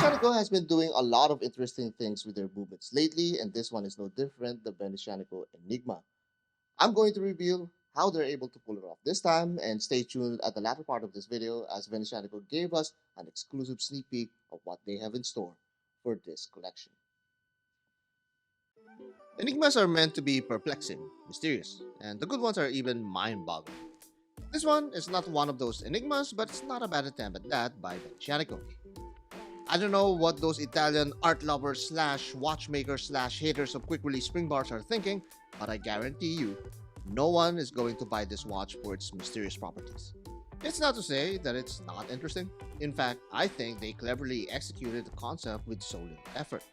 Venezianico has been doing a lot of interesting things with their movements lately, and this one is no different, the Venezianico Enigma. I'm going to reveal how they're able to pull it off this time, and stay tuned at the latter part of this video as Venezianico gave us an exclusive sneak peek of what they have in store for this collection. Enigmas are meant to be perplexing, mysterious, and the good ones are even mind-boggling. This one is not one of those enigmas, but it's not a bad attempt at that by Venezianico. I don't know what those Italian art lovers slash watchmakers slash haters of quick release spring bars are thinking, but I guarantee you, no one is going to buy this watch for its mysterious properties. It's not to say that it's not interesting. In fact, I think they cleverly executed the concept with so little effort.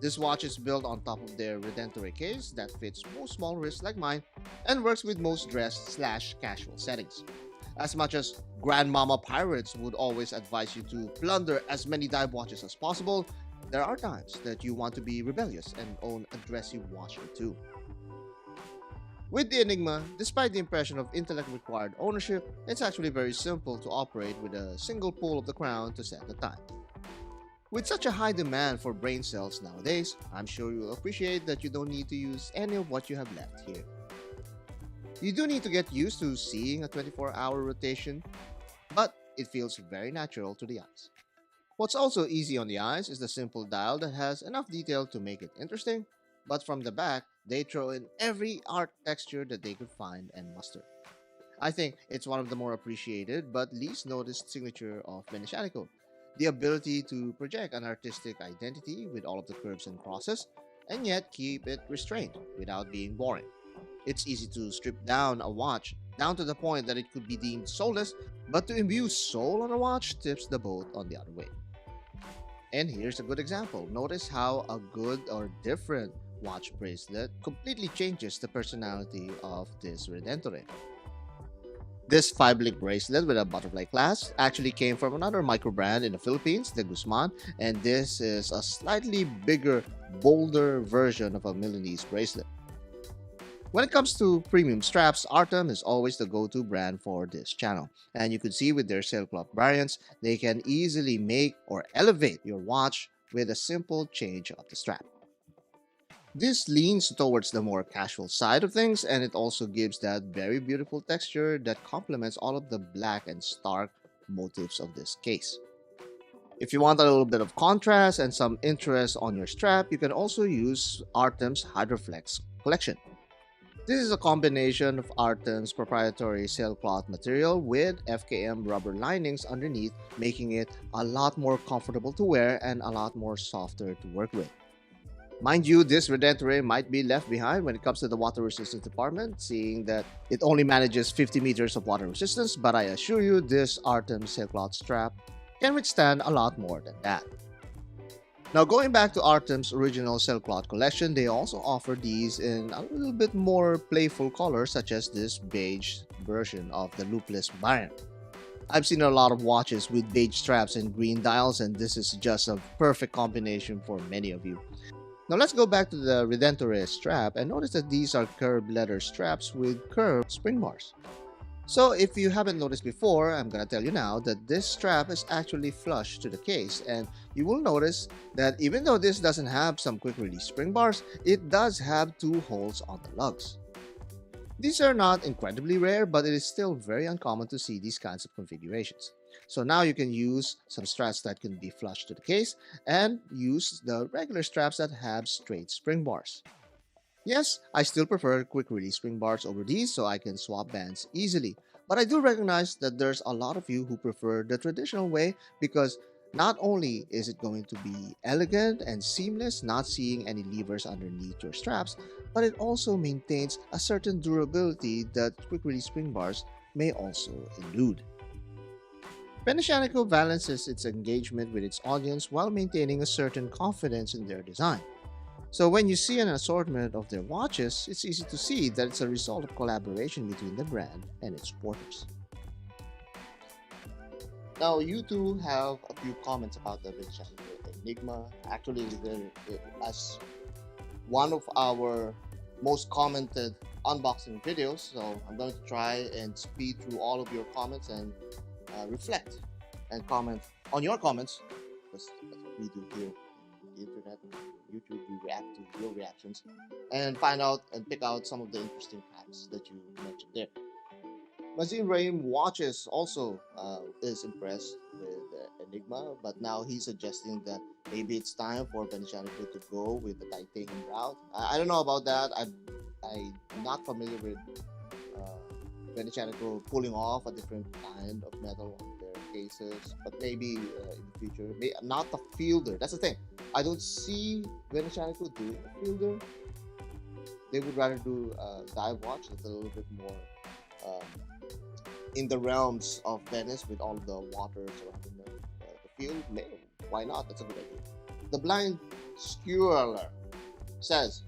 This watch is built on top of their Redentore case that fits most small wrists like mine and works with most dress slash casual settings. As much as Grandmama Pirates would always advise you to plunder as many dive watches as possible, there are times that you want to be rebellious and own a dressy watch or two. With the Enigma, despite the impression of intellect required ownership, it's actually very simple to operate with a single pull of the crown to set the time. With such a high demand for brain cells nowadays, I'm sure you'll appreciate that you don't need to use any of what you have left here. You do need to get used to seeing a 24-hour rotation, but it feels very natural to the eyes. What's also easy on the eyes is the simple dial that has enough detail to make it interesting, but from the back, they throw in every art texture that they could find and muster. I think it's one of the more appreciated but least noticed signature of Venezianico, the ability to project an artistic identity with all of the curves and crosses, and yet keep it restrained without being boring. It's easy to strip down a watch down to the point that it could be deemed soulless, but to imbue soul on a watch tips the boat on the other way. And here's a good example. Notice how a good or different watch bracelet completely changes the personality of this Redentore. This 5-link bracelet with a butterfly clasp actually came from another microbrand in the Philippines, the Guzman, and this is a slightly bigger, bolder version of a Milanese bracelet. When it comes to premium straps, Artem is always the go-to brand for this channel. And you can see with their sailcloth variants, they can easily make or elevate your watch with a simple change of the strap. This leans towards the more casual side of things, and it also gives that very beautiful texture that complements all of the black and stark motifs of this case. If you want a little bit of contrast and some interest on your strap, you can also use Artem's Hydroflex collection. This is a combination of Artem's proprietary sailcloth material with FKM rubber linings underneath, making it a lot more comfortable to wear and a lot more softer to work with. Mind you, this Redentore might be left behind when it comes to the water resistance department, seeing that it only manages 50 meters of water resistance, but I assure you this Artem sailcloth strap can withstand a lot more than that. Now, going back to Artem's original sailcloth collection, they also offer these in a little bit more playful colors, such as this beige version of the loopless variant. I've seen a lot of watches with beige straps and green dials, and this is just a perfect combination for many of you. Now let's go back to the Redentore strap and notice that these are curved leather straps with curved spring bars. So if you haven't noticed before, I'm gonna tell you now that this strap is actually flush to the case, and you will notice that even though this doesn't have some quick release spring bars, it does have two holes on the lugs. These are not incredibly rare, but it is still very uncommon to see these kinds of configurations. So now you can use some straps that can be flush to the case and use the regular straps that have straight spring bars. Yes, I still prefer quick release spring bars over these so I can swap bands easily, but I do recognize that there's a lot of you who prefer the traditional way because not only is it going to be elegant and seamless, not seeing any levers underneath your straps, but it also maintains a certain durability that quick release spring bars may also elude. Venezianico balances its engagement with its audience while maintaining a certain confidence in their design. So when you see an assortment of their watches, it's easy to see that it's a result of collaboration between the brand and its supporters. Now, you two have a few comments about the Venezianico Enigma. Actually, as one of our most commented unboxing videos, so I'm going to try and speed through all of your comments and reflect and comment on your comments because that's what we do here in the internet, YouTube. We react to your reactions and find out and pick out some of the interesting facts that you mentioned there. Mazin Rahim watches also is impressed with Enigma, but now he's suggesting that maybe it's time for Venezianico to go with the titanium route. I don't know about that. I'm not familiar with Venezianico pulling off a different kind of metal on their cases, but maybe in the future, not the fielder. That's the thing. I don't see Venezianico doing a fielder. They would rather do a dive watch that's a little bit more um, in the realms of Venice with all the water surrounding the field. Why not? That's a good idea. The blind skewer says,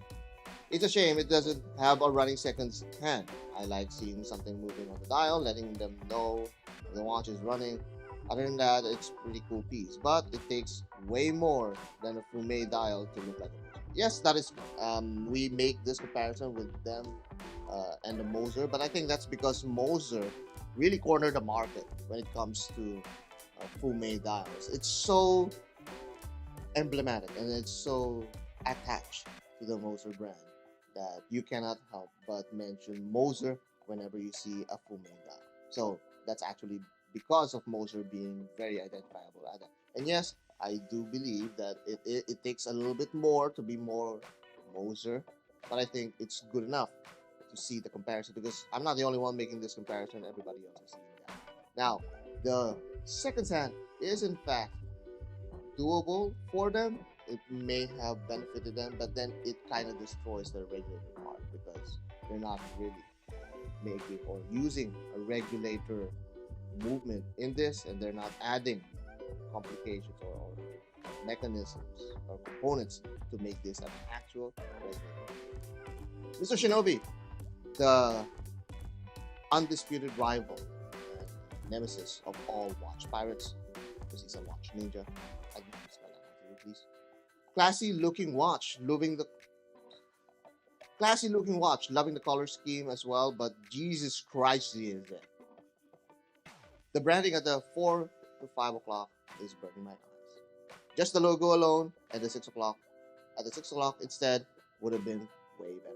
it's a shame it doesn't have a running seconds hand. I like seeing something moving on the dial, letting them know the watch is running. Other than that, it's a pretty cool piece, but it takes way more than a Fume dial to look like a Moser. Yes, that is. We make this comparison with them and the Moser, but I think that's because Moser really cornered the market when it comes to Fume dials. It's so emblematic and it's so attached to the Moser brand that you cannot help but mention Moser whenever you see a Fume dial. So that's actually because of Moser being very identifiable at that. And yes, I do believe that it takes a little bit more to be more Moser, but I think it's good enough to see the comparison because I'm not the only one making this comparison, everybody else is seeing that. Now, the second hand is in fact doable for them. It may have benefited them, but then it kind of destroys their regulator part because they're not really making or using a regulator movement in this, and they're not adding complications or mechanisms or components to make this an actual regulator. Mr. Shinobi, the undisputed rival and nemesis of all watch pirates, because he's a watch ninja. I don't know how to spell that out to you, please. Classy looking watch, loving the color scheme as well, but Jesus Christ, he is there. The branding at the 4 to 5 o'clock is burning my eyes. Just the logo alone at the 6 o'clock. At the 6 o'clock instead would have been way better.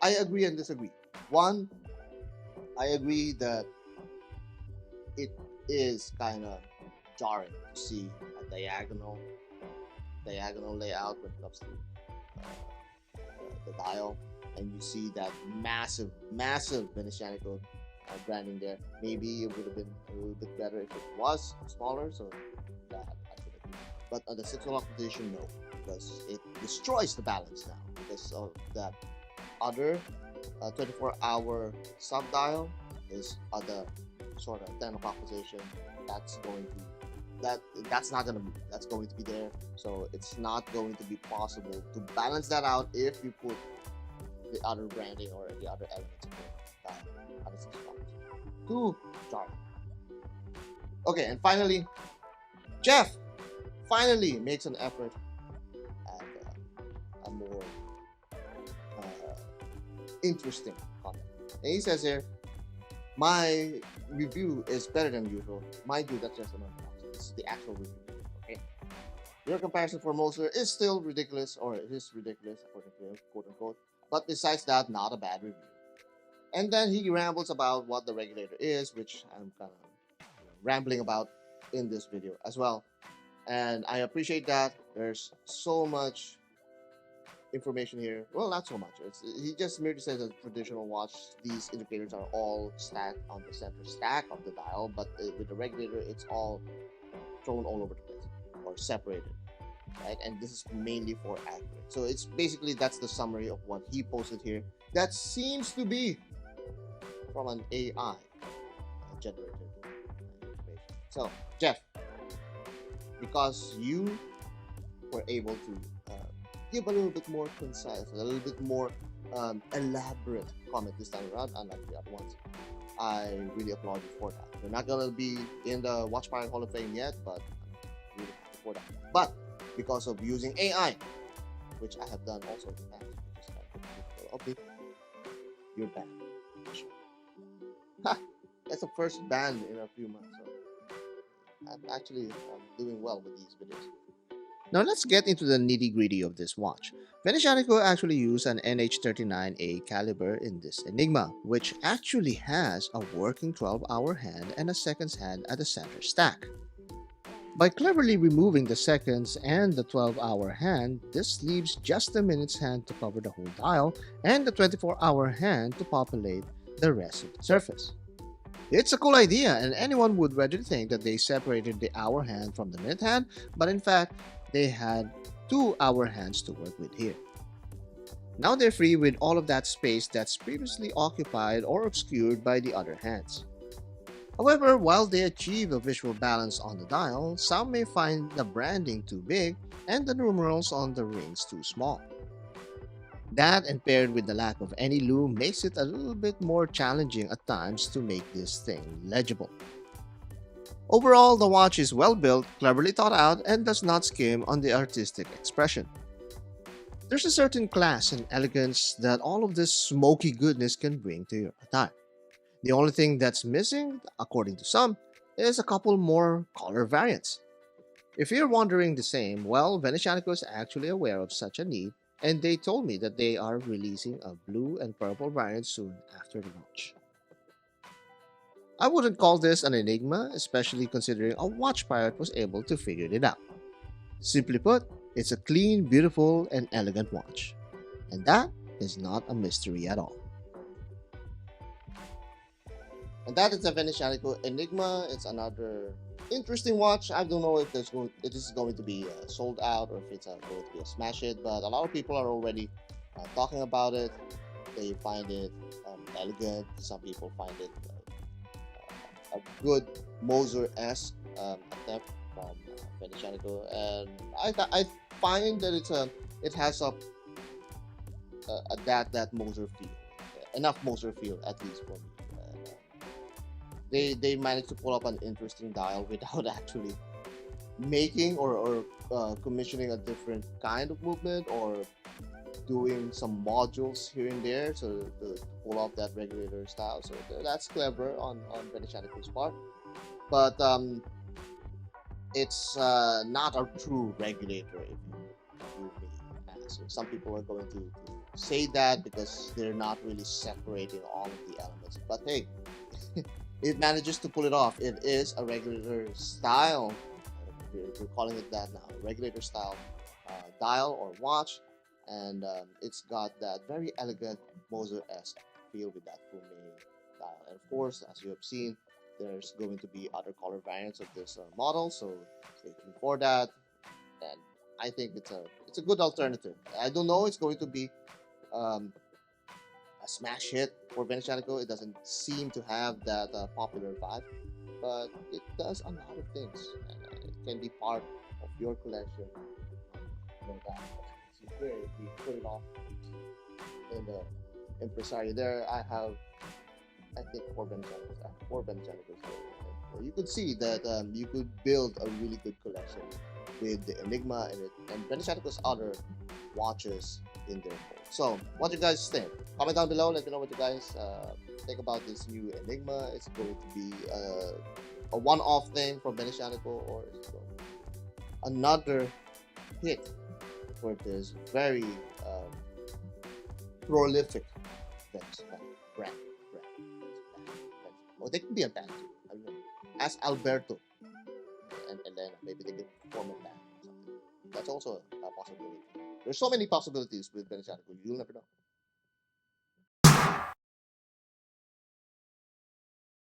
I agree and disagree. One, I agree that it is kind of jarring to see a diagonal layout when it comes to the dial, and you see that massive Venezianico branding there. Maybe it would have been a little bit better if it was smaller, so that I could agree. But on the 6 o'clock position, no, because it destroys the balance now because of that other 24-hour sub dial is at the sort of 10 o'clock position. That's not going to move. That's going to be there. So it's not going to be possible to balance that out if you put the other branding or the other elements of the dial at the 6 o'clock. Too jarring. Okay, and finally, Jeff finally makes an effort at a more interesting comment. And he says here, my review is better than usual. Mind you, that's just an unboxing. This is the actual review. Okay. Your comparison for Moser is still ridiculous, or it is ridiculous, according to him, quote unquote. But besides that, not a bad review. And then he rambles about what the regulator is, which I'm kind of rambling about in this video as well. And I appreciate that. There's so much information here. Well, not so much. He just merely says that traditional watch, these indicators are all stacked on the center stack of the dial, but with the regulator, it's all thrown all over the place or separated, right? And this is mainly for accurate. So it's basically, that's the summary of what he posted here. That seems to be from an AI generated information. So, Jeff, because you were able to give a little bit more concise, a little bit more elaborate comment this time around, unlike the other ones, I really applaud you for that. You're not gonna be in the Watch Pirate Hall of Fame yet, but I'm really happy for that. But because of using AI, which I have done also in the past, which is kind of update, you're banned. Ha! That's the first ban in a few months. So I'm actually doing well with these videos. Now let's get into the nitty gritty of this watch. Venezianico actually used an NH39A caliber in this Enigma, which actually has a working 12-hour hand and a seconds hand at the center stack. By cleverly removing the seconds and the 12-hour hand, this leaves just the minutes hand to cover the whole dial and the 24-hour hand to populate the rest of the surface. It's a cool idea, and anyone would readily think that they separated the hour hand from the minute hand, but in fact, they had 2 hour hands to work with here. Now they're free with all of that space that's previously occupied or obscured by the other hands. However, while they achieve a visual balance on the dial, some may find the branding too big and the numerals on the rings too small. That, and paired with the lack of any lume, makes it a little bit more challenging at times to make this thing legible. Overall, the watch is well built, cleverly thought out, and does not skim on the artistic expression. There's a certain class and elegance that all of this smoky goodness can bring to your attire. The only thing that's missing, according to some, is a couple more color variants. If you're wondering the same, well, Venezianico is actually aware of such a need, and they told me that they are releasing a blue and purple variant soon after the launch. I wouldn't call this an enigma, especially considering a watch pirate was able to figure it out. Simply put, it's a clean, beautiful, and elegant watch. And that is not a mystery at all. And that is the Venezianico Enigma. It's another interesting watch. I don't know if it is going to be sold out or if it's going to be a smash hit, but a lot of people are already talking about it. They find it elegant. Some people find it a good Moser-esque attempt from Venezianico, and I find that it has that Moser feel, enough Moser feel at least for me. They managed to pull up an interesting dial without actually making or commissioning a different kind of movement or doing some modules here and there to pull off that regulator style. So that's clever on Venezianico's part, but it's not a true regulator if you may ask. Some people are going to say that because they're not really separating all of the elements. But hey, it manages to pull it off. It is a regulator style. We're calling it that now. Regulator style dial or watch, and it's got that very elegant Moser-esque feel with that Fume dial. And of course, as you have seen, there's going to be other color variants of this model, so stay tuned for that. And I think it's a good alternative. I don't know it's going to be a smash hit for Venezianico. It doesn't seem to have that popular vibe, but it does a lot of things, and it can be part of your collection. No doubt. See here, if we put it off in the impresario there, I think four Venezianicos there. So you could see that you could build a really good collection with the Enigma and Venezianico's other watches in there. So, what you guys think? Comment down below. Let me know what you guys think about this new Enigma. Is it going to be a one-off thing from Venezianico, or is it going to be another hit for this very prolific brand? Or they could be a band too. I don't know. Ask Alberto and Elena. Maybe they could form a band or something. That's also a possibility. There's so many possibilities with Venezianico. You'll never know.